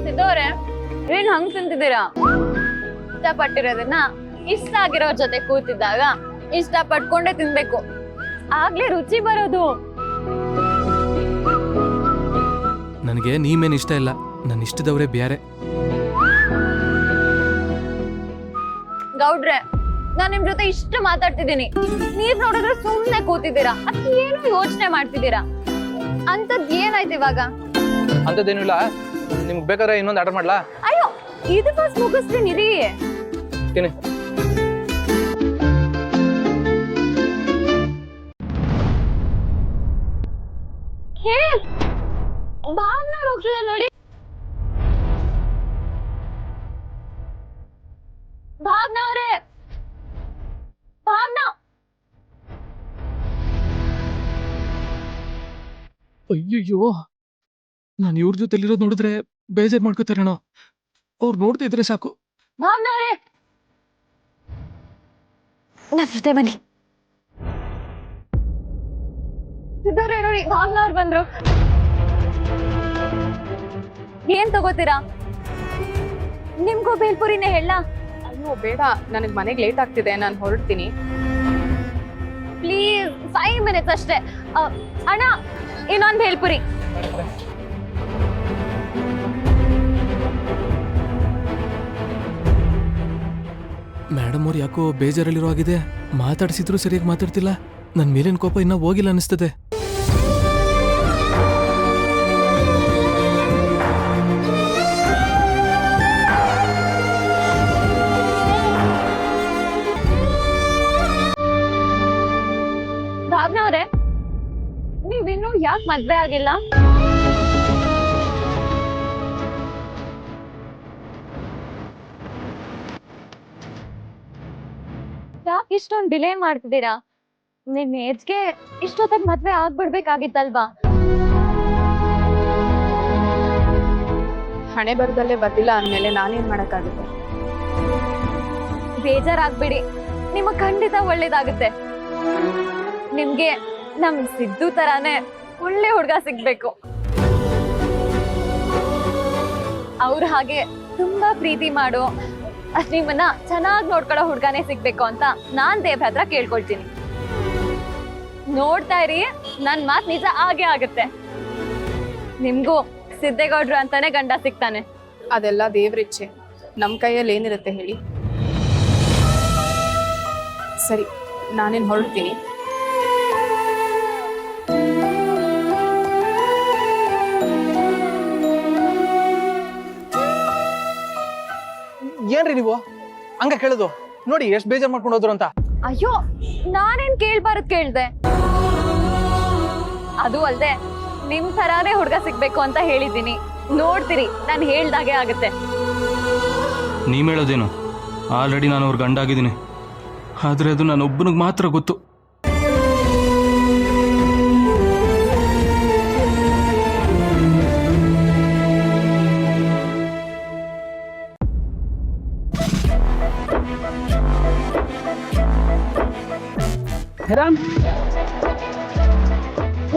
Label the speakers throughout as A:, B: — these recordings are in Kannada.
A: ಸಿದ್ದವ್ರೆ ಏನ್ ಹಂಗ್ ತಿಂತಿದ್ದೀರಾ? ಇಷ್ಟಪಟ್ಟಿರೋದನ್ನ ಇಷ್ಟ ಆಗಿರೋ ಜೊತೆ ಕೂತಿದ್ದಾಗ ಇಷ್ಟ ಪಟ್ಕೊಂಡೇ ತಿನ್ಬೇಕು, ಆಗ್ಲೇ ರುಚಿ ಬರೋದು.
B: ನನಗೆ ನೀಮೇನ್ ಇಷ್ಟ ಇಲ್ಲ, ನನ್ನ ಇಷ್ಟದವ್ರೆ ಬ್ಯಾರೆ.
A: ಗೌಡ್ರೆ, ನಾನ್ ನಿಮ್ ಜೊತೆ ಇಷ್ಟು ಮಾತಾಡ್ತಿದ್ದೀನಿ, ನೀವ್ ನೋಡಿದ್ರೆ ಸುಮ್ನೆ ಕೂತಿದ್ದೀರಾ, ಅದ್ ಏನು ಯೋಚನೆ ಮಾಡ್ತಿದ್ದೀರಾ? ಅಂತದ್ ಏನಾಯ್ತು ಇವಾಗ?
C: ಅಂತದೇನಿಲ್ಲ, ನಿಮ್ಗೆ ಬೇಕಾದ್ರೆ ಇನ್ನೊಂದು ಆರ್ಡರ್ ಮಾಡ್ಲಾ?
A: ಅಯ್ಯೋ, ಇದು ಫಸ್ಟ್ ಮುಗಿಸ್ತೀನಿ ರೀ.
C: ತಿನ್ನಿ.
A: ಹೇ, ಭಾವನಾ ಹೋಗ್ತಿದೆ ನೋಡಿ. ಭಾವನಾ ಅವರೇ, ಭಾವನಾ.
B: ಅಯ್ಯಯ್ಯೋ, ನಾನು ಇವ್ರ ಜೊತೆಲಿರೋದು ನೋಡಿದ್ರೆ ಬೇಜಾರ್ ಮಾಡ್ಕೋತಾರೇನೋ. ಅವ್ರು ನೋಡ್ತಾ ಇದ್ರೆ ಸಾಕು.
A: ಭಾವನಾ ಅವರೇ, ನನ್ನ ಜೊತೆ ಬನ್ನಿ. ಸಿದ್ದವ್ರೆ ನೋಡಿ, ಭಾವನಾ ಅವ್ರು ಬಂದ್ರು. ಏನ್ ತಗೋತೀರಾ? ನಿಮ್ಗೂ ಬೇಲ್ಪುರಿನೇ ಹೇಳ?
D: ಅಯ್ಯೋ ಬೇಡ, ನನಗೆ ಮನೆಗೆ ಲೇಟ್ ಆಗ್ತಿದೆ, ನಾನು ಹೊರಡ್ತೀನಿ.
A: ಪ್ಲೀಸ್ 5 ಮಿನಿಟ್ಸ್ ಅಷ್ಟೇ. ಅಣ್ಣ, ಇನ್ನೊಂದು ಬೇಲ್ಪುರಿ.
B: ಮೇಡಮ್ ಅವ್ರು ಯಾಕೋ ಬೇಜಾರಲ್ಲಿರೋ ಆಗಿದೆ. ಮಾತಾಡ್ಸಿದ್ರು ಸರಿಯಾಗಿ ಮಾತಾಡ್ತಿಲ್ಲ. ನನ್ನ ಮೇಲಿನ ಕೋಪ ಇನ್ನೂ ಹೋಗಿಲ್ಲ ಅನಿಸ್ತದೆ.
A: ಭಾವನಾ ಅವರೇ, ನೀವಿನ್ನೂ ಯಾಕೆ ಮದ್ವೆ ಆಗಿಲ್ಲ? ಯಾಕೆ ಇಷ್ಟೊಂದು ಡಿಲೇ ಮಾಡ್ತಿದ್ದೀರಾ? ನಿಮ್ ಏಜ್ಗೆ ಇಷ್ಟೊತ್ತಾಗ ಮದ್ವೆ ಆಗ್ಬಿಡ್ಬೇಕಾಗಿತ್ತಲ್ವಾ?
D: ಹಣೆ ಬರದಲ್ಲೇ ಬರ್ದಿಲ್ಲ ಅಂದಮೇಲೆ ನಾನೇನ್ ಮಾಡಕ್ಕಾಗುತ್ತೆ?
A: ಬೇಜಾರಾಗ್ಬಿಡಿ, ನಿಮಗ್ ಖಂಡಿತ ಒಳ್ಳೇದಾಗುತ್ತೆ. ನಿಮ್ಗೆ ನಮ್ ಸಿದ್ದು ತರಾನೇ ಒಳ್ಳೆ ಹುಡ್ಗ ಸಿಗ್ಬೇಕು. ಅವ್ರ ಹಾಗೆ ತುಂಬಾ ಪ್ರೀತಿ ಮಾಡು, ನಿಮ್ಮನ್ನ ಚೆನ್ನಾಗಿ ನೋಡ್ಕೊಳ್ಳೋ ಹುಡ್ಗಾನೇ ಸಿಗ್ಬೇಕು ಅಂತ ನಾನ್ ದೇವ್ರ ಹತ್ರ ಕೇಳ್ಕೊಳ್ತೀನಿ. ನೋಡ್ತಾ ಇರಿ, ನನ್ ಮಾತ್ ನಿಜ ಆಗೇ ಆಗುತ್ತೆ. ನಿಮ್ಗೂ ಸಿದ್ದೇಗೌಡ್ರು ಅಂತಾನೆ ಗಂಡ ಸಿಗ್ತಾನೆ.
D: ಅದೆಲ್ಲ ದೇವ್ರಿಚ್ಛೆ, ನಮ್ ಕೈಯಲ್ಲಿ ಏನಿರುತ್ತೆ ಹೇಳಿ. ಸರಿ, ನಾನೇನ್ ಹೊರಡ್ತೀನಿ.
C: ಏನ್ರಿ ನೀವು ಹಂಗ ಕೇಳುದು? ನೋಡಿ ಎಷ್ಟು ಬೇಜಾರ್ ಮಾಡ್ಕೊಂಡು ಹೋದ್ರು ಅಂತ.
A: ಅಯ್ಯೋ, ನಾನೇನ್ ಕೇಳ್ಬಾರದ್ ಕೇಳ್ದೆ. ಅದು ಅಲ್ದೆ ನಿಮ್ ತರಾನೇ ಹುಡ್ಗ ಸಿಗ್ಬೇಕು ಅಂತ ಹೇಳಿದ್ದೀನಿ. ನೋಡ್ತೀರಿ, ನಾನ್ ಹೇಳ್ದಾಗೆ ಆಗುತ್ತೆ.
B: ನೀವ್ ಹೇಳೋದೇನು? ಆಲ್ರೆಡಿ ನಾನು ಅವ್ರ ಗಂಡ ಆಗಿದ್ದೀನಿ, ಆದ್ರೆ ಅದು ನಾನು ಒಬ್ಬನಿಗೆ ಮಾತ್ರ ಗೊತ್ತು.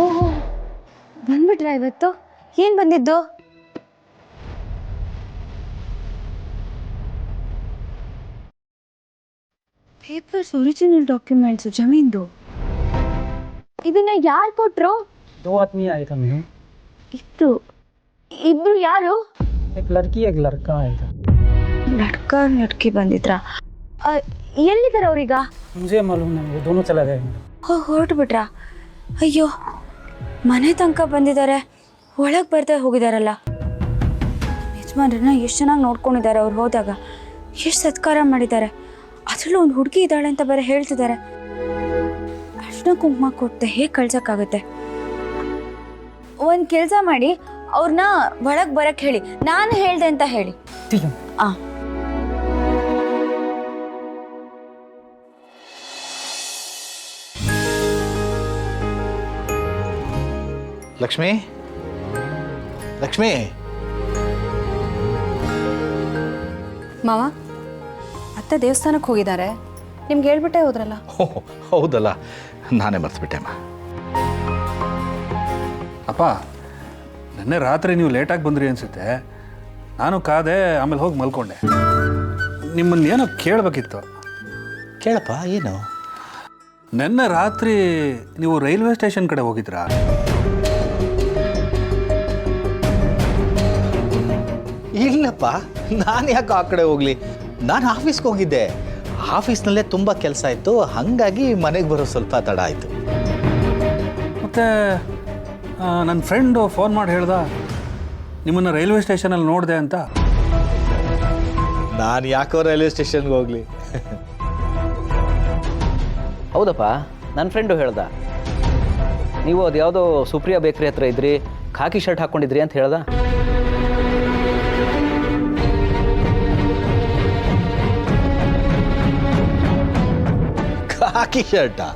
A: ಓಹೋ, ಬಂದ್ಬಿಟ್ರಾ ಇವತ್ತು? ಏನ್ ಬಂದಿದ್ದು? ಪೇಪರ್ಸ್, ಒರಿಜಿನಲ್ ಡಾಕ್ಯುಮೆಂಟ್ಸ್, ಜಮೀನ್ದು. ಇದನ್ನ ಯಾರು ಕೊಟ್ರು?
E: 2 आदमी आए थे मैं।
A: ಇಬ್ರು ಯಾರು?
E: एक लड़की एक लड़का आया था।
A: ಲಡ್ಕಿ ಬಂದಿದ್ರಾ? ಎಲ್ಲಿದ್ದಾರೆ ಅವ್ರೀಗ?
E: मुझे मालूम नहीं, वो दोनों चला गए।
A: ಹೊರಟು ಬಿಟ್ರಾ? ಅಯ್ಯೋ, ಮನೆ ತನಕ ಬಂದಿದ್ದಾರೆ, ಒಳಗೆ ಬರ್ದೇ ಹೋಗಿದಾರಲ್ಲ. ಯಜಮಾನ್ರನ್ನ ಎಷ್ಟು ಚೆನ್ನಾಗಿ ನೋಡ್ಕೊಂಡಿದ್ದಾರೆ. ಅವ್ರು ಹೋದಾಗ ಎಷ್ಟು ಸತ್ಕಾರ ಮಾಡಿದ್ದಾರೆ. ಅದರಲ್ಲೂ ಒಂದು ಹುಡುಗಿ ಇದ್ದಾಳೆ ಅಂತ ಬೇರೆ ಹೇಳ್ತಿದ್ದಾರೆ. ಅರ್ಶಿನ ಕುಂಕುಮ ಕೊಟ್ಟೆ ಹೇಗೆ ಕಳ್ಸಕ್ಕಾಗುತ್ತೆ? ಒಂದು ಕೆಲಸ ಮಾಡಿ, ಅವ್ರನ್ನ ಒಳಗೆ ಬರಕ್ಕೆ ಹೇಳಿ, ನಾನು ಹೇಳ್ದೆ ಅಂತ ಹೇಳಿ.
E: ठीक है।
F: ಲಕ್ಷ್ಮಿ, ಲಕ್ಷ್ಮಿ.
G: ಮಾವ, ಅತ್ತೆ ದೇವಸ್ಥಾನಕ್ಕೆ ಹೋಗಿದ್ದಾರೆ, ನಿಮ್ಗೆ ಹೇಳ್ಬಿಟ್ಟೆ ಹೋದ್ರಲ್ಲ.
F: ಹೌದಲ್ಲ, ನಾನೇ ಮರ್ತ್ಬಿಟ್ಟೆಮ್ಮ.
H: ಅಪ್ಪ, ನೆನ್ನೆ ರಾತ್ರಿ ನೀವು ಲೇಟಾಗಿ ಬಂದ್ರಿ ಅನಿಸುತ್ತೆ. ನಾನು ಕಾದೆ, ಆಮೇಲೆ ಹೋಗಿ ಮಲ್ಕೊಂಡೆ. ನಿಮ್ಮನ್ನೇನೋ ಕೇಳಬೇಕಿತ್ತು.
F: ಕೇಳಪ್ಪ, ಏನು?
H: ನಿನ್ನೆ ರಾತ್ರಿ ನೀವು ರೈಲ್ವೆ ಸ್ಟೇಷನ್ ಕಡೆ ಹೋಗಿದ್ರಾ?
F: ಇಲ್ಲಪ್ಪ, ನಾನು ಯಾಕೆ ಆ ಕಡೆ ಹೋಗಲಿ? ನಾನು ಆಫೀಸ್ಗೆ ಹೋಗಿದ್ದೆ. ಆಫೀಸ್ನಲ್ಲೇ ತುಂಬ ಕೆಲಸ ಇತ್ತು, ಹಾಗಾಗಿ ಮನೆಗೆ ಬರೋ ಸ್ವಲ್ಪ ತಡ ಆಯಿತು.
H: ಮತ್ತು ನನ್ನ ಫ್ರೆಂಡು ಫೋನ್ ಮಾಡಿ ಹೇಳ್ದ ನಿಮ್ಮನ್ನು ರೈಲ್ವೆ ಸ್ಟೇಷನಲ್ಲಿ ನೋಡಿದೆ ಅಂತ.
F: ನಾನು ಯಾಕೋ ರೈಲ್ವೆ ಸ್ಟೇಷನ್ಗೆ ಹೋಗಲಿ?
I: ಹೌದಪ್ಪ, ನನ್ನ ಫ್ರೆಂಡು ಹೇಳ್ದ ನೀವು ಅದು ಯಾವುದೋ ಸುಪ್ರಿಯಾ ಬೇಕ್ರಿ ಹತ್ರ ಇದ್ರಿ, ಖಾಕಿ ಶರ್ಟ್ ಹಾಕ್ಕೊಂಡಿದ್ರಿ ಅಂತ ಹೇಳ್ದ.
F: ಕಾಕಿ ಶರ್ಟಾ?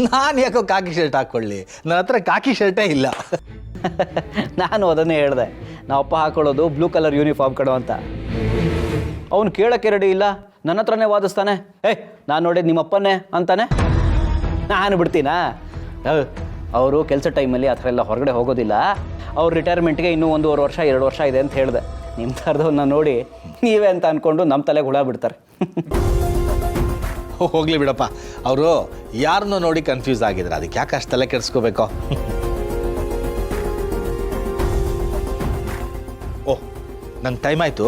F: ನಾನು ಯಾಕೋ ಕಾಕಿ ಶರ್ಟ್ ಹಾಕ್ಕೊಳ್ಳಿ? ನನ್ನ ಹತ್ರ ಕಾಕಿ ಶರ್ಟೇ ಇಲ್ಲ.
I: ನಾನು ಅದನ್ನೇ ಹೇಳ್ದೆ, ನಾವಪ್ಪ ಹಾಕೊಳ್ಳೋದು ಬ್ಲೂ ಕಲರ್ ಯೂನಿಫಾರ್ಮ್ ಕಡೋ ಅಂತ. ಅವನು ಕೇಳೋಕ್ಕೆ ರೆಡಿ ಇಲ್ಲ, ನನ್ನ ಹತ್ರನೇ ವಾದಿಸ್ತಾನೆ. ನಾನು ನೋಡಿದ್ದು ನಿಮ್ಮಪ್ಪನೇ ಅಂತಾನೆ. ನಾನು ಬಿಡ್ತೀನಾ? ಅವರು ಕೆಲಸ ಟೈಮಲ್ಲಿ ಆ ಥರ ಎಲ್ಲ ಹೊರಗಡೆ ಹೋಗೋದಿಲ್ಲ. ಅವ್ರ ರಿಟೈರ್ಮೆಂಟ್ಗೆ ಇನ್ನೂ 1.5 ವರ್ಷ 2 ವರ್ಷ ಇದೆ ಅಂತ ಹೇಳಿದೆ. ನಿಮ್ಮ ಥರದವನ್ನ ನೋಡಿ ನೀವೇ ಅಂತ ಅಂದ್ಕೊಂಡು ನಮ್ಮ ತಲೆಗೆ ಹುಳ ಬಿಡ್ತಾರೆ.
F: ಹೋಗ್ಲಿ ಬಿಡಪ್ಪ, ಅವರು ಯಾರನ್ನೋ ನೋಡಿ ಕನ್ಫ್ಯೂಸ್ ಆಗಿದ್ರು, ಅದಕ್ಕೆ ಯಾಕೆ ಅಷ್ಟು ತಲೆ ಕೆಡಿಸ್ಕೋಬೇಕೋ? ಓಹ್, ನಂಗೆ ಟೈಮ್ ಆಯಿತು.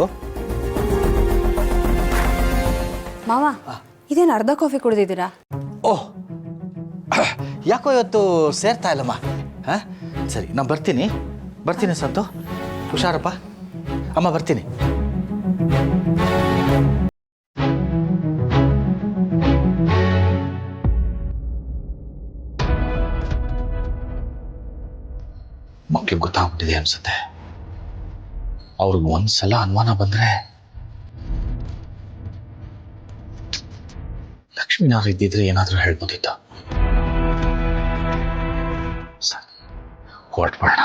G: ಮಾವ, ಇದೇನು ಅರ್ಧ ಕಾಫಿ ಕುಡಿದಿದ್ದೀರಾ?
F: ಓಹ್, ಯಾಕೋ ಇವತ್ತು ಸೇರ್ತಾ ಇಲ್ಲಮ್ಮ. ಹಾಂ, ಸರಿ, ನಾನು ಬರ್ತೀನಿ ಸಂತು. ಹುಷಾರಪ್ಪ ಅಮ್ಮ, ಬರ್ತೀನಿ. ಮಕ್ಳಿಗೆ ಗೊತ್ತಾಗ್ಬಿಟ್ಟಿದೆ ಅನ್ಸುತ್ತೆ. ಅವ್ರಿಗೆ ಒಂದ್ಸಲ ಅನುಮಾನ ಬಂದ್ರೆ ಲಕ್ಷ್ಮೀನಾರು ಇದ್ದಿದ್ರೆ ಏನಾದರೂ ಹೇಳ್ಬೋದಿತ್ತು. ಸರಿ, ಹೊರಟ್ಬಿಡೋಣ.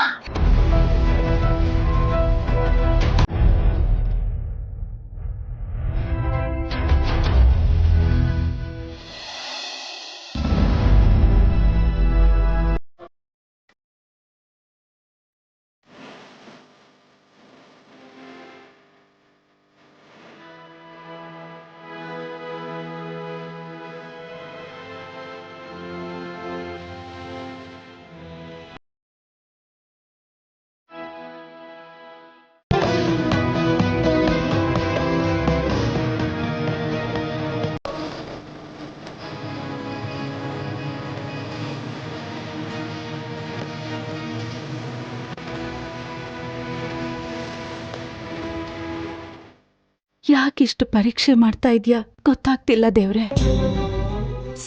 J: ಯಾಕಿಷ್ಟು ಪರೀಕ್ಷೆ ಮಾಡ್ತಾ ಇದೆಯಾ ಗೊತ್ತಾಗ್ತಿಲ್ಲ ದೇವ್ರೆ.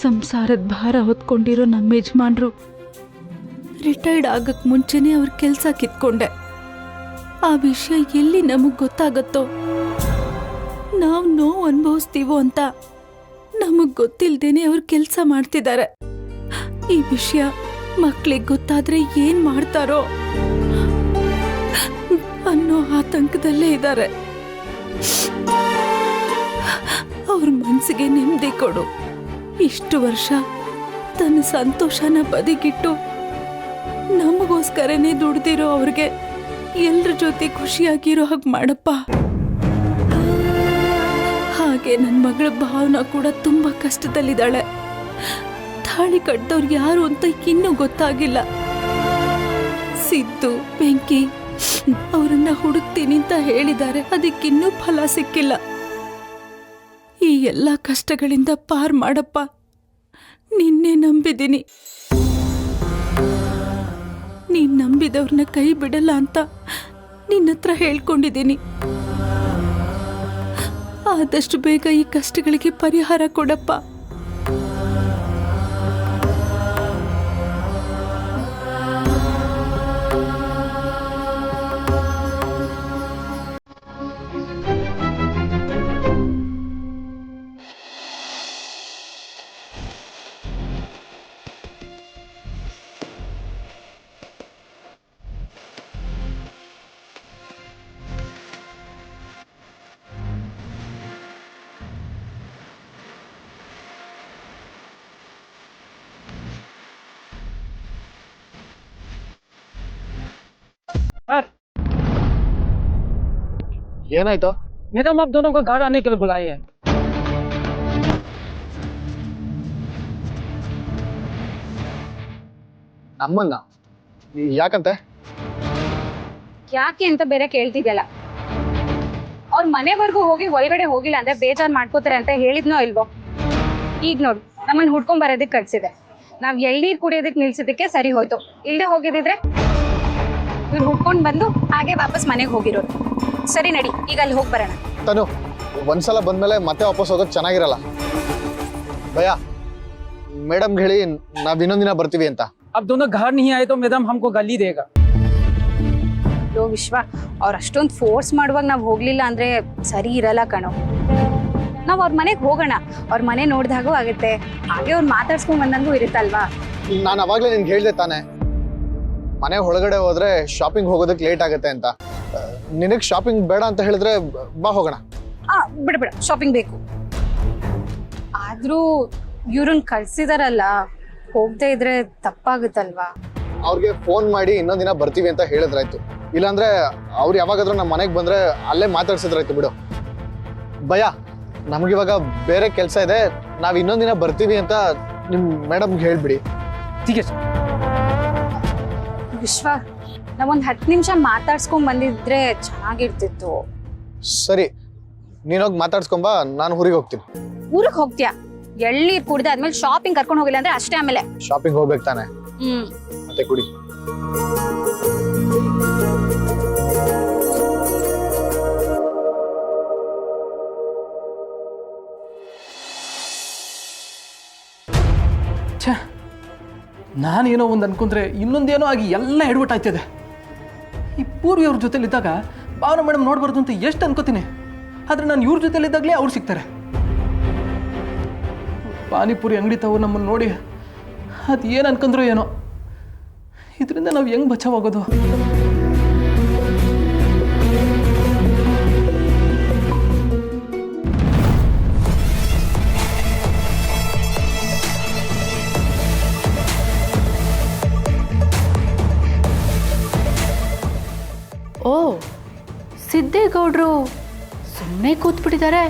J: ಸಂಸಾರದ ಭಾರ ಹೊತ್ಕೊಂಡಿರೋ ನಮ್ಮ ಯಜಮಾನ್ರು ರಿಟೈರ್ಡ್ ಆಗಕ್ ಮುಂಚೆನೇ ಅವ್ರ ಕೆಲಸ ಕಿತ್ಕೊಂಡೆ. ಆ ವಿಷಯ ಎಲ್ಲಿ ನಮಗ್ ಗೊತ್ತಾಗತ್ತೋ, ನಾವು ನೋವು ಅನುಭವಿಸ್ತೀವೋ ಅಂತ ನಮಗ್ ಗೊತ್ತಿಲ್ದೇನೆ ಅವ್ರ ಕೆಲಸ ಮಾಡ್ತಿದ್ದಾರೆ. ಈ ವಿಷಯ ಮಕ್ಳಿಗೆ ಗೊತ್ತಾದ್ರೆ ಏನ್ ಮಾಡ್ತಾರೋ ಅನ್ನೋ ಆತಂಕದಲ್ಲೇ ಇದ್ದಾರೆ. ಅವ್ರ ಮನ್ಸಿಗೆ ನೆಮ್ಮದಿ ಕೊಡು. ಇಷ್ಟು ವರ್ಷ ತನ್ನ ಸಂತೋಷನ ಬದಿಗಿಟ್ಟು ನಮಗೋಸ್ಕರನೇ ದುಡ್ದಿರೋ ಅವ್ರಿಗೆ ಎಲ್ರ ಜೊತೆ ಖುಷಿಯಾಗಿರೋ ಹಾಗೆ ಮಾಡಪ್ಪ. ಹಾಗೆ ನನ್ನ ಮಗಳ ಭಾವನಾ ಕೂಡ ತುಂಬಾ ಕಷ್ಟದಲ್ಲಿದ್ದಾಳೆ. ತಾಳಿ ಕಟ್ಟದವ್ರು ಯಾರು ಅಂತ ಇನ್ನೂ ಗೊತ್ತಾಗಿಲ್ಲ. ಸಿದ್ದು, ಬೆಂಕಿ ಅವರನ್ನ ಹುಡುಕ್ತೀನಿ ಅಂತ ಹೇಳಿದ್ದಾರೆ, ಅದಕ್ಕಿನ್ನೂ ಫಲ ಸಿಕ್ಕಿಲ್ಲ. ಈ ಎಲ್ಲ ಕಷ್ಟಗಳಿಂದ ಪಾರ್ ಮಾಡಪ್ಪ, ನಿನ್ನೆ ನಂಬಿದ್ದೀನಿ. ನೀನ್ ನಂಬಿದವ್ರನ್ನ ಕೈ ಬಿಡಲ್ಲ ಅಂತ ನಿನ್ನತ್ರ ಹೇಳ್ಕೊಂಡಿದ್ದೀನಿ. ಆದಷ್ಟು ಬೇಗ ಈ ಕಷ್ಟಗಳಿಗೆ ಪರಿಹಾರ ಕೊಡಪ್ಪ.
C: ಏನಾಯ್ತು?
E: मैडम आप दोनों को घर आने के लिए बुलाए हैं।
C: ನಮ್ಮನ್ನ ಯಾಕಂತೆ?
A: ಯಾಕೆ ಅಂತ ಬೇರೆ ಕೇಳ್ತಿದ್ಯಲ್ಲ. ಅವ್ರ ಮನೆವರೆಗೂ ಹೋಗಿ ಒಳಗಡೆ ಹೋಗಿಲ್ಲ ಅಂದ್ರೆ ಬೇಜಾರ್ ಮಾಡ್ಕೋತಾರೆ ಅಂತ ಹೇಳಿದ್ನೋ ಇಲ್ವೋ? ಈಗ ನೋಡು, ನಮ್ಮನ್ನ ಹುಡ್ಕೊಂಡ್ ಬರೋದಕ್ಕೆ ಕಳ್ಸಿದೆ. ನಾವ್ ಎಳ್ನೀರ್ ಕುಡಿಯೋದಕ್ಕೆ ನಿಲ್ಸಿದಕ್ಕೆ ಸರಿ ಹೋಯ್ತು. ಇಲ್ದೆ ಹೋಗಿದ್ರೆ ಇವ್ರು ಹುಡ್ಕೊಂಡ್ ಬಂದು ಹಾಗೆ ವಾಪಸ್ ಮನೆಗೆ ಹೋಗಿರೋರು. ಸರಿ ನಡಿ, ಈಗ ಅಲ್ಲಿ ಹೋಗಿ ಬರೋಣ.
C: ತನು, ಒಂದ್ಸಲ ಬಂದ್ಮೇಲೆ ಮತ್ತೆ ವಾಪಸ್ ಹೋಗೋದು ಚೆನ್ನಾಗಿರಲ್ಲ. ಭಯ, ಮೇಡಮ್ಗೆ ಹೇಳಿ ನಾವ್ ಇನ್ನೊಂದಿನ ಬರ್ತೀವಿ ಅಂತ.
E: अब दोनों घर नहीं आए तो मैडम हमको गाली देगा।
A: ಯೋ ವಿಶ್ವ, ಅವ್ರ ಅಷ್ಟೊಂದು ಫೋರ್ಸ್ ಮಾಡುವಾಗ ನಾವು ಹೋಗ್ಲಿಲ್ಲ ಅಂದ್ರೆ ಸರಿ ಇರಲ್ಲ ಕಣೋ. ನಾವ್ ಅವ್ರ ಮನೆಗೆ ಹೋಗೋಣ. ಅವ್ರ ಮನೆ ನೋಡ್ದಾಗೂ ಆಗುತ್ತೆ, ಹಾಗೆ ಅವ್ರು ಮಾತಾಡ್ಸ್ಕೊಂಡ್ ಬಂದಂಗೂ ಇರುತ್ತಲ್ವಾ.
C: ನಾನು ಅವಾಗ್ಲೇ ನಿನ್ಗೆ ಹೇಳ್ದೆ ತಾನೆ, ಮನೆ ಒಳಗಡೆ ಹೋದ್ರೆ ಶಾಪಿಂಗ್ ಹೋಗೋದಕ್ಕೆ ಲೇಟ್ ಆಗುತ್ತೆ ಅಂತ. ನಿನಗ್ ಶಾಪಿಂಗ್ ಬೇಡ ಅಂತ ಹೇಳಿದ್ರೆ ಬಾ ಹೋಗೋಣ.
A: ಬಿಡ ಶಾಪಿಂಗ್ ಬೇಕು. ಆದ್ರೂ ಇವ್ರನ್ನ ಕಳ್ಸಿದಾರಲ್ಲ, ಹೋಗದೆ ಇದ್ರೆ ತಪ್ಪಾಗುತ್ತಲ್ವಾ.
C: ಅವ್ರಿಗೆ ಫೋನ್ ಮಾಡಿ ಇನ್ನೊಂದಿನ ಬರ್ತೀವಿ ಅಂತ ಹೇಳಿದ್ರಾಯ್ತು. ಇಲ್ಲಾಂದ್ರೆ ಅವ್ರು ಯಾವಾಗಾದ್ರೂ ನಮ್ಮ ಮನೆಗೆ ಬಂದ್ರೆ ಅಲ್ಲೇ ಮಾತಾಡ್ಸಿದ್ರಾಯ್ತು ಬಿಡು. ಭಯ, ನಮ್ಗಿವಾಗ ಬೇರೆ ಕೆಲಸ ಇದೆ, ನಾವ್ ಇನ್ನೊಂದಿನ ಬರ್ತೀವಿ ಅಂತ ನಿಮ್ ಮೇಡಮ್ಗೆ ಹೇಳ್ಬಿಡಿ.
E: ठीक है सर।
A: ವಿಶ್ವ, ನಾವೊಂದ್ 10 ನಿಮಿಷ ಮಾತಾಡ್ಸ್ಕೊಂಡ್ ಬಂದಿದ್ರೆ ಚೆನ್ನಾಗಿರ್ತಿತ್ತು.
C: ಸರಿ, ನೀನೋಗಿ ಮಾತಾಡ್ಸ್ಕೊಂಬಾ, ನಾನು ಊರಿಗೆ ಹೋಗ್ತೀನಿ.
A: ಊರಿಗೆ ಹೋಗ್ತೀಯಾ? ಎಳ್ನೀರ್ ಕುಡ್ದೆ ಆದ್ಮೇಲೆ ಶಾಪಿಂಗ್ ಕರ್ಕೊಂಡು ಹೋಗಿಲ್ಲ ಅಂದ್ರೆ ಅಷ್ಟೇ. ಆಮೇಲೆ
C: ಶಾಪಿಂಗ್ ಹೋಗ್ಬೇಕು ತಾನೆ, ಮತ್ತೆ ಕುಡಿ.
B: ಛೇ, ನಾನೇನೋ ಒಂದು ಅನ್ಕೊಂಡ್ರೆ ಇನ್ನೊಂದೇನೋ ಆಗಿ ಎಲ್ಲ ಎಡವಟ್ಟಾಯ್ತಿದೆ. ಈ ಪೂರ್ವಿ ಅವ್ರ ಜೊತೆಲಿದ್ದಾಗ ಭಾವನಾ ಮೇಡಮ್ ನೋಡ್ಬಾರ್ದು ಅಂತ ಎಷ್ಟು ಅನ್ಕೋತೀನಿ, ಆದರೆ ನಾನು ಇವ್ರ ಜೊತೆಲಿದ್ದಾಗಲೇ ಅವ್ರು ಸಿಗ್ತಾರೆ. ಪಾನಿಪುರಿ ಅಂಗಡಿ ತಾವು ನಮ್ಮನ್ನು ನೋಡಿ ಅದು ಏನು ಅನ್ಕೊಂಡ್ರೋ ಏನೋ. ಇದರಿಂದ ನಾವು ಹೆಂಗೆ ಬಚಾವಾಗೋದು?
J: ಓ, ಸಿದ್ದೇಗೌಡರು ಸುಮ್ಮನೆ ಕೂತ್ಬಿಟ್ಟಿದ್ದಾರೆ.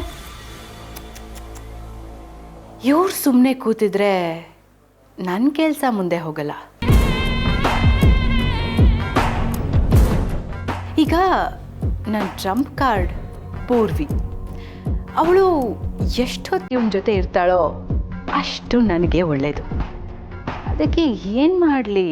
J: ಇವ್ರು ಸುಮ್ಮನೆ ಕೂತಿದ್ರೆ ನನ್ನ ಕೆಲಸ ಮುಂದೆ ಹೋಗಲ್ಲ. ಈಗ ನನ್ನ ಟ್ರಂಪ್ ಕಾರ್ಡ್ ಪೂರ್ವಿ. ಅವಳು ಎಷ್ಟೊತ್ತು ಇವನ ಜೊತೆ ಇರ್ತಾಳೋ ಅಷ್ಟು ನನಗೆ ಒಳ್ಳೆಯದು. ಅದಕ್ಕೆ ಏನು ಮಾಡಲಿ?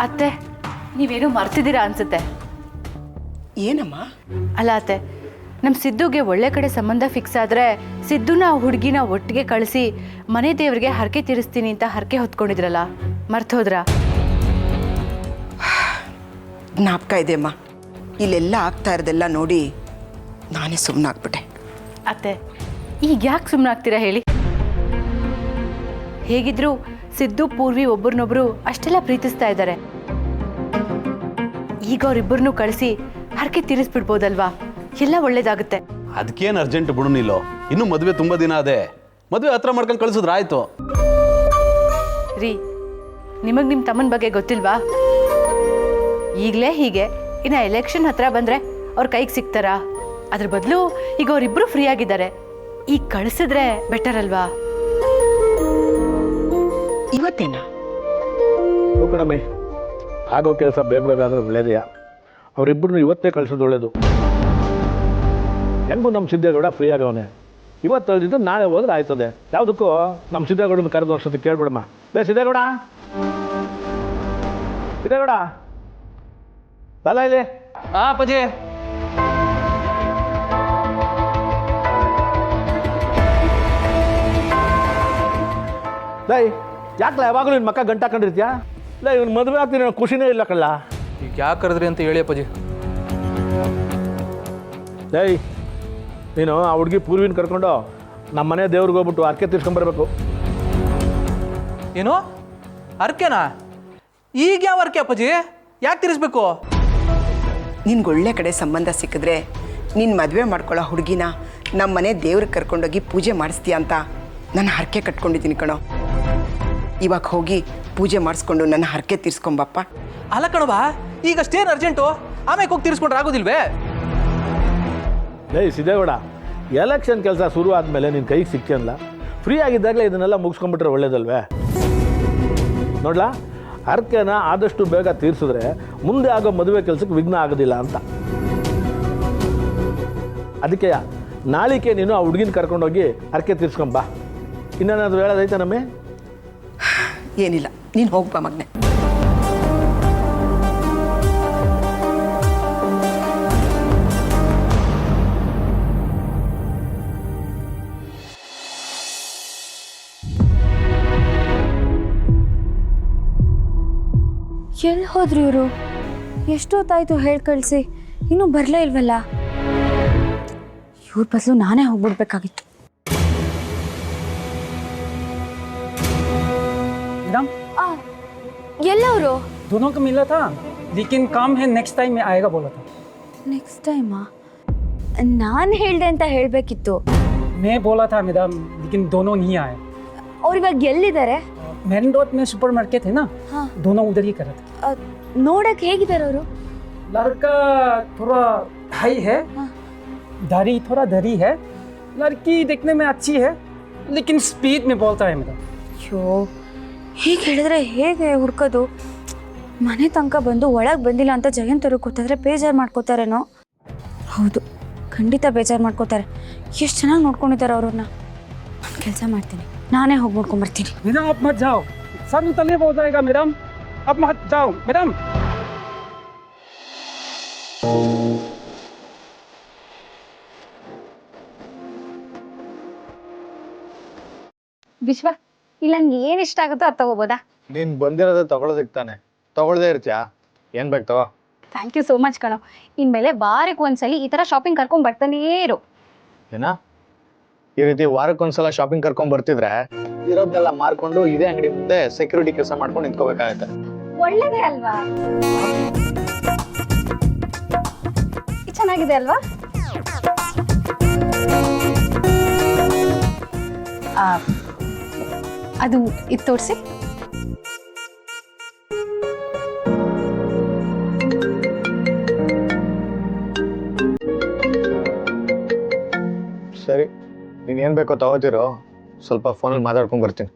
J: ಅತ್ತೆ, ನೀವೇನು ಮರ್ತಿದ್ದೀರಾ ಅನ್ಸುತ್ತೆ.
G: ಏನಮ್ಮ?
J: ಅಲ್ಲ ಅತ್ತೆ, ನಮ್ಮ ಸಿದ್ದುಗೆ ಒಳ್ಳೆ ಕಡೆ ಸಂಬಂಧ ಫಿಕ್ಸ್ ಆದರೆ ಸಿದ್ದುನ ಆ ಹುಡುಗಿನ ಒಟ್ಟಿಗೆ ಕಳಿಸಿ ಮನೆ ದೇವರಿಗೆ ಹರಕೆ ತೀರಿಸ್ತೀನಿ ಅಂತ ಹರಕೆ ಹೊತ್ಕೊಂಡಿದ್ರಲ್ಲ, ಮರ್ತೋದ್ರಾ?
G: ಜ್ಞಾಪಕ ಇದೆಯಮ್ಮ. ಇಲ್ಲೆಲ್ಲ ಆಗ್ತಾ ಇರೋದೆಲ್ಲ ನೋಡಿ ನಾನೇ ಸುಮ್ಮನಾಗ್ಬಿಟ್ಟೆ.
J: ಅತ್ತೆ, ಈಗ ಯಾಕೆ ಸುಮ್ಮನೆ ಆಗ್ತೀರಾ ಹೇಳಿ? ಹೇಗಿದ್ರು ಸಿದ್ದು ಪೂರ್ವಿ ಒಬ್ಬರನ್ನೊಬ್ರು ಅಷ್ಟೆಲ್ಲ ಪ್ರೀತಿಸ್ತಾ ಇದ್ದಾರೆ. ಈಗ ಅವರಿಬ್ಬರನ್ನೂ ಕಳಿಸಿ ಹರಕೆ ತೀರಿಸ್ಬಿಡ್ಬೋದಲ್ವಾ? ಎಲ್ಲ ಒಳ್ಳೇದಾಗುತ್ತೆ.
K: ಅದಕ್ಕೇನು ಅರ್ಜೆಂಟ್ ಬಿಡು ನೀಲೋ, ಇನ್ನೂ ಮದುವೆ ತುಂಬ ದಿನ ಅದೇ. ಮದುವೆ ಹತ್ರ ಮಾಡ್ಕೊಂಡು ಕಳಿಸಿದ್ರೆ ಆಯ್ತು.
J: ರೀ, ನಿಮಗೆ ನಿಮ್ಮ ತಮ್ಮನ ಬಗ್ಗೆ ಗೊತ್ತಿಲ್ವಾ? ಈಗಲೇ ಹೀಗೆ ಇನ್ನು ಎಲೆಕ್ಷನ್ ಹತ್ರ ಬಂದರೆ ಅವ್ರ ಕೈಗೆ ಸಿಗ್ತಾರಾ? ಅದ್ರ ಬದಲು ಈಗ ಅವರಿಬ್ಬರು ಫ್ರೀ ಆಗಿದ್ದಾರೆ, ಈಗ ಕಳಿಸಿದ್ರೆ ಬೆಟರ್ ಅಲ್ವಾ?
G: ಇವತ್ತೇನಾ?
L: ಕಣಮ್ಮೆ, ಆಗೋ ಕೆಲಸ ಬೇಗಬೇಕಾದ್ರೆ ಒಳ್ಳೇದೆಯಾ. ಅವರಿಬ್ಬರನ್ನು ಇವತ್ತೇ ಕಳಿಸೋದು ಒಳ್ಳೇದು. ಹೆಂಗೂ ನಮ್ಮ ಸಿದ್ದೇಗೌಡ ಫ್ರೀ ಆಗವನೆ. ಇವತ್ತು ಅಲ್ದಿದ್ದು ನಾಳೆ ಹೋದ್ರೆ ಆಯ್ತದೆ. ಯಾವುದಕ್ಕೂ ನಮ್ಮ ಸಿದ್ದೇಗೌಡನ ಕರೆದು ವರ್ಷದ ಕೇಳ್ಬಿಡಮ್ಮ. ಬೇ ಸಿದ್ದೇಗೌಡ, ಸಿದ್ದೇಗೌಡ ಅಲ್ಲ ಇಲ್ಲಿ.
B: ಅಪ್ಪಾಜಿ,
L: ಲೈ, ಯಾಕಲ್ಲ ಯಾವಾಗಲೂ ನಿನ್ನ ಮಕ್ಕ ಗಂಟ ಕಂಡಿರ್ತೀಯಾ? ಇಲ್ಲ, ಇವ್ನು ಮದುವೆ ಆಗ್ತೀನಿ ಅನ್ನೋ ಖುಷಿನೇ ಇಲ್ಲ ಕಳ್ಳ.
B: ಈಗ ಯಾಕೆ ಕರೆದ್ರಿ ಅಂತ ಹೇಳಿ ಅಪ್ಪಾಜಿ.
L: ಲೈ, ನೀನು ಆ ಹುಡುಗಿ ಪೂರ್ವಿನ ಕರ್ಕೊಂಡು ನಮ್ಮ ಮನೆ ದೇವ್ರಿಗೆ ಹೋಗ್ಬಿಟ್ಟು ಅರ್ಕೆ ತೀರ್ಸ್ಕೊಂಬರ್ಬೇಕು.
B: ಏನು ಅರ್ಕೆನಾ? ಈಗ ಯಾವ ಅರ್ಕೆ ಅಪ್ಪಾಜಿ? ಯಾಕೆ ತೀರಿಸ್ಬೇಕು?
M: ನಿನ್ಗೆ ಒಳ್ಳೆ ಕಡೆ ಸಂಬಂಧ ಸಿಕ್ಕಿದ್ರೆ ನಿನ್ನ ಮದುವೆ ಮಾಡ್ಕೊಳ್ಳೋ ಹುಡುಗಿನ ನಮ್ಮ ಮನೆ ದೇವ್ರಿಗೆ ಕರ್ಕೊಂಡೋಗಿ ಪೂಜೆ ಮಾಡಿಸ್ತೀಯ ಅಂತ ನಾನು ಹರಕೆ ಕಟ್ಕೊಂಡಿದ್ದೀನಿ ಕಣೋ. ಇವಾಗ ಹೋಗಿ ಪೂಜೆ ಮಾಡಿಸ್ಕೊಂಡು ನನ್ನ ಹರಕೆ ತೀರ್ಸ್ಕೊಂಬಪ್ಪ.
B: ಅಲ್ಲ ಕಣವ, ಈಗ ಅಷ್ಟೇನು ಅರ್ಜೆಂಟು? ಆಮೇಲೆ ಹೋಗಿ ತೀರಿಸ್ಕೊಂಡ್ರೆ ಆಗೋದಿಲ್ವೇ?
L: ಲೇ ಸಿದ್ದೇಗೌಡ, ಎಲೆಕ್ಷನ್ ಕೆಲಸ ಶುರು ಆದಮೇಲೆ ನಿನ್ನ ಕೈಗೆ ಸಿಕ್ಕಿಯಲ್ಲ, ಫ್ರೀ ಆಗಿದ್ದಾಗಲೇ ಇದನ್ನೆಲ್ಲ ಮುಗಿಸ್ಕೊಂಡ್ಬಿಟ್ರೆ ಒಳ್ಳೇದಲ್ವೇ? ನೋಡ್ಲಾ, ಹರಕೆನ ಆದಷ್ಟು ಬೇಗ ತೀರಿಸಿದ್ರೆ ಮುಂದೆ ಆಗೋ ಮದುವೆ ಕೆಲಸಕ್ಕೆ ವಿಘ್ನ ಆಗೋದಿಲ್ಲ ಅಂತ. ಅದಕ್ಕೆ ನಾಳಿಕೆ ನೀನು ಆ ಹುಡುಗಿನ ಕರ್ಕೊಂಡೋಗಿ ಹರಕೆ ತೀರ್ಸ್ಕೊಂಬಾ. ಇನ್ನೇನಾದರೂ ಹೇಳೋದೈತೆ ನಮ್ಮೆ?
M: ಏನಿಲ್ಲ, ನೀನು ಹೋಗ್ಬಾ ಮಗನೆ.
A: ಎಲ್ಲಿ ಹೋದ್ರು ಇವರು? ಎಷ್ಟೊತ್ತಾಯ್ತು ಹೇಳಿ ಕಳಿಸಿ, ಇನ್ನೂ ಬರಲೇ ಇಲ್ವಲ್ಲ. ಇವ್ರ ಬದಲು ನಾನೇ ಹೋಗ್ಬಿಡ್ಬೇಕಾಗಿತ್ತು.
E: मैडम
A: ಎಲ್ಲವರು?
E: दोनों को मिला था, लेकिन काम है नेक्स्ट टाइम में आएगा बोला था।
A: ನೆಕ್ಸ್ಟ್ ಟೈಮಾ? ನಾನು ಹೇಳ್ದೆ ಅಂತ ಹೇಳಬೇಕಿತ್ತು.
E: मैं बोला था मैडम, लेकिन दोनों नहीं आए।
A: ಅವ್ರು ಇವಾಗ ಎಲ್ಲಿದ್ದಾರೆ?
E: मेन रोड में सुपर मार्केट है ना,
A: हाँ।
E: दोनों उधर ही कर रहे थे।
A: ನೋಡಕ್ಕೆ ಹೇಗಿದ್ದಾರೆ ಅವರು?
E: लड़का थोड़ा हाई है, दाढ़ी थोड़ा धरी है, लड़की देखने में अच्छी है, लेकिन स्पीड में बोलता है मैडम।
A: ಅಯ್ಯೋ, ಹೀಗೆ ಹೇಳಿದ್ರೆ ಹೇಗೆ ಹುಡ್ಕೋದು? ಮನೆ ತನಕ ಬಂದು ಒಳಗೆ ಬಂದಿಲ್ಲ ಅಂತ ಜಯಂತವ್ರಿಗೆ ಗೊತ್ತಾದ್ರೆ ಬೇಜಾರು ಮಾಡ್ಕೋತಾರೇನೋ. ಹೌದು, ಖಂಡಿತ ಬೇಜಾರು ಮಾಡ್ಕೋತಾರೆ. ಎಷ್ಟು ಚೆನ್ನಾಗಿ ನೋಡ್ಕೊಂಡಿದ್ದಾರೆ ಅವ್ರನ್ನ. ನಾನು ಕೆಲಸ ಮಾಡ್ತೀನಿ, ನಾನೇ ಹೋಗಿ ನೋಡ್ಕೊಂಬರ್ತೀನಿ.
E: मैडम आप मत जाओ, सर तले हो जाएगा मैडम, आप मत जाओ मैडम।
G: ವಿಶ್ವ, ಇಲ್ಲ ನಂಗೆ ಏನು ಇಷ್ಟ ಆಗುತ್ತೋ ಅದು ತಗೋಬೋದಾ?
C: ನೀನು ಬಂದಿರೋದೇ ತಗೊಳ್ಳೋದಕ್ಕೆ ತಾನೆ, ತಗೊಳ್ದೇ ಇರ್ತೀಯಾ? ಏನು ಬೇಕು ತಗೋ.
G: ಥ್ಯಾಂಕ್ ಯು ಸೋ ಮಚ್ ಕಣೋ. ಇನ್ಮೇಲೆ ವಾರಕ್ಕೆ ಒಂದ್ಸಲಿ ಈ ಥರ ಶಾಪಿಂಗ್ ಕರ್ಕೊಂಡು ಬರ್ತಾನೇ ಇರು.
C: ಏನಾ ಈ ರೀತಿ ವಾರಕ್ಕೊಂದ್ಸಲ ಶಾಪಿಂಗ್ ಕರ್ಕೊಂಡ್ ಬರ್ತಿದ್ರೆ ಇರೋದನ್ನೆಲ್ಲ ಮಾರ್ಕೊಂಡು ಇದೇ ಅಂಗಡಿ ಮುಂದೆ ಸೆಕ್ಯೂರಿಟಿ ಕೆಲಸ ಮಾಡ್ಕೊಂಡು ನಿಂತ್ಕೋಬೇಕಾಗತ್ತೆ.
G: ಒಳ್ಳೇದೇ ಅಲ್ವಾ? ಚೆನ್ನಾಗಿದೆ ಅಲ್ವಾ? ಅದು ಇದು ತೋರಿಸಿ.
C: ಸರಿ, ನೀನು ಏನು ಬೇಕೋ ತಗೋತಿರೋ, ಸ್ವಲ್ಪ ಫೋನಲ್ಲಿ ಮಾತಾಡ್ಕೊಂಡು ಬರ್ತೀನಿ.